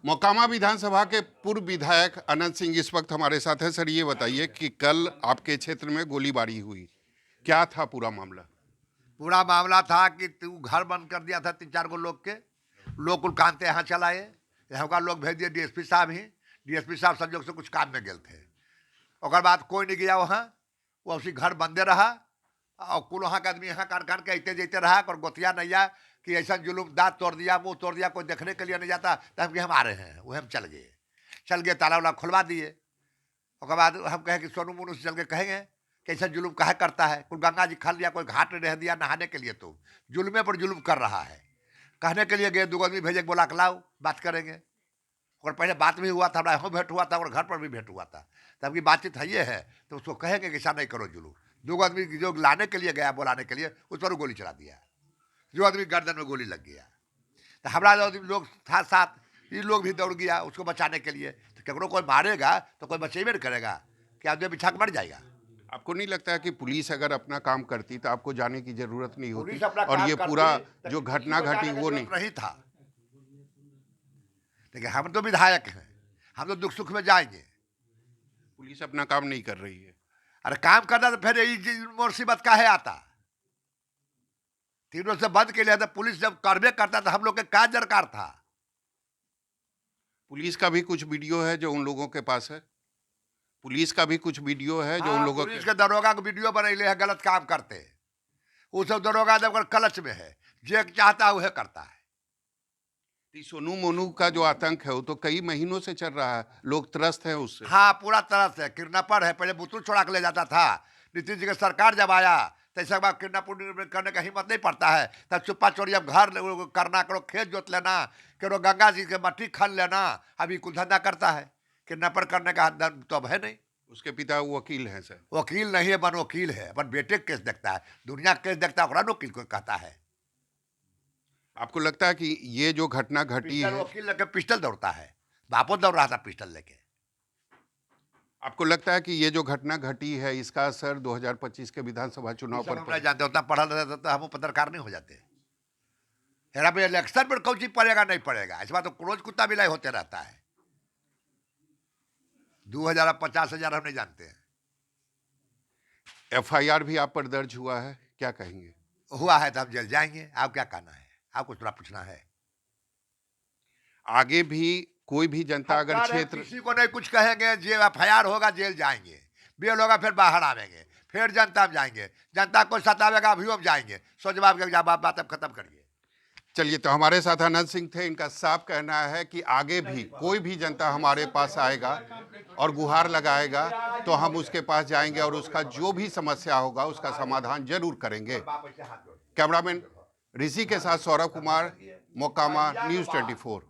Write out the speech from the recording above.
मोकामा विधानसभा के पूर्व विधायक अनंत सिंह इस वक्त हमारे साथ हैं। सर, ये बताइए कि कल आपके क्षेत्र में गोलीबारी हुई, क्या था पूरा मामला? पूरा मामला था कि तू घर बंद कर दिया था 3-4 गो लोग के। लोग कुल कांते यहाँ चलाए, यहाँ का लोग भेज दिए डीएसपी साहब ही। डीएसपी साहब संजोग से कुछ काम में गए थे। और बाद कोई नहीं गया वहाँ, वो उसी घर बंदे रहा। और कुल वहाँ का आदमी यहाँ कान के अते जैते रहा। और गोतिया नैया कि ऐसा जुलूम दांत तोड़ दिया, वो तोड़ दिया, कोई देखने के लिए नहीं जाता। तो हम आ रहे हैं, वो हम चल गए, ताला वाला खुलवा दिए। और बाद हम कहे कि सोनू मोनू से चल के कहेंगे कि ऐसा जुलूम काहे करता है। कोई गंगा जी खा लिया, कोई घाट रह दिया नहाने के लिए, तो जुल्मे पर जुलूम कर रहा है। कहने के लिए गए, 2 आदमी भेजे, बोला के लाओ बात करेंगे। और पहले बात भी हुआ था, हमारा यहाँ भेंट हुआ था और घर पर भी भेंट हुआ था। तब की बातचीत है ये है, तो उसको कहेंगे कि ऐसा नहीं करो जुलूम। 2 आदमी जो लाने के लिए गया, बुलाने के लिए, उस पर गोली चला दिया। जो आदमी गर्दन में गोली लग गया। तो हमारा जो लोग था साथ, ये लोग भी दौड़ गया उसको बचाने के लिए। तो ककरो कोई मारेगा तो कोई बचेबे नहीं करेगा, क्या आदमी बिछा के मर जाएगा। आपको नहीं लगता है कि पुलिस अगर अपना काम करती तो आपको जाने की जरूरत नहीं होती? पुलिस अपना और काम ये करती पूरा तो जो किसी घटना को घटी जाने की वो जरूरत नहीं? नहीं था। देखिए, हम तो विधायक हैं, हम तो दुख सुख में जाएंगे। पुलिस अपना काम नहीं कर रही है। अरे काम करना तो फिर यही मुसीबत काहे आता। 3 रोज से बंद के लिए तो पुलिस जब करबे करता तो हम लोग के क्या दरकार था। पुलिस का भी कुछ वीडियो है जो उन लोगों के पास है? पुलिस का भी कुछ वीडियो है जो उन लोगों पुलिस के दरोगा को वीडियो बनैले है गलत काम करते। वो सब दरोगा जब कलच में है, जो चाहता है वह करता है। सोनू मोनू का जो आतंक है वो तो कई महीनों से चल रहा है, लोग त्रस्त हैं उससे। हाँ, पूरा तरह से किडनैपर है। पहले बुतरू छोड़ा के ले जाता था। नीतीश जी की सरकार जब आया तो ऐसा बात किडनैपर करने का हिम्मत नहीं पड़ता है। तब चुप्पा चोरी अब घर करना, करो खेत जोत लेना, करो गंगा जी के मट्टी खन लेना, अभी कुल धंधा करता है। किडनैपर करने का दम तो अब है नहीं। उसके पिता वकील हैं सर। वकील नहीं है, बन वकील है। अपन बेटे केस देखता है, दुनिया केस देखता है, वकील को कहता है। आपको लगता है कि ये जो घटना घटी है, वकील लेके पिस्टल दौड़ता है, बापो दौड़ रहा था पिस्टल लेके। आपको लगता है कि ये जो घटना घटी है इसका असर 2025 के विधानसभा चुनाव पर नहीं जानते, उतना पढ़ा रहता तो हम पत्रकार नहीं हो जाते। हेरा भाई, इलेक्शन पर कौन चीज पड़ेगा नहीं पड़ेगा, इस बात तो रोज कुत्ता बिलाई होते रहता है। 2000 50,000 हम नहीं जानते हैं। एफआईआर भी आप पर दर्ज हुआ है, क्या कहेंगे? हुआ है तो हम जेल जाएंगे। आप क्या कहना है, आपको थोड़ा पूछना है। आगे भी कोई भी जनता अगर क्षेत्र किसी को नहीं कुछ कहेंगे, जे एफआईआर होगा जेल जाएंगे, बेल होगा फिर बाहर आवेंगे, फिर जनता में जाएंगे, जनता को सतावेगा अभी हम जाएंगे। सो जवाब के बात अब खत्म करिए। चलिए, तो हमारे साथ अनंत सिंह थे। इनका साफ कहना है कि आगे भी कोई भी जनता हमारे पास आएगा और गुहार लगाएगा तो हम उसके पास जाएंगे और उसका जो भी समस्या होगा उसका समाधान जरूर करेंगे। कैमरामैन ऋषि के साथ सौरभ कुमार, मोकामा, न्यूज़ 24।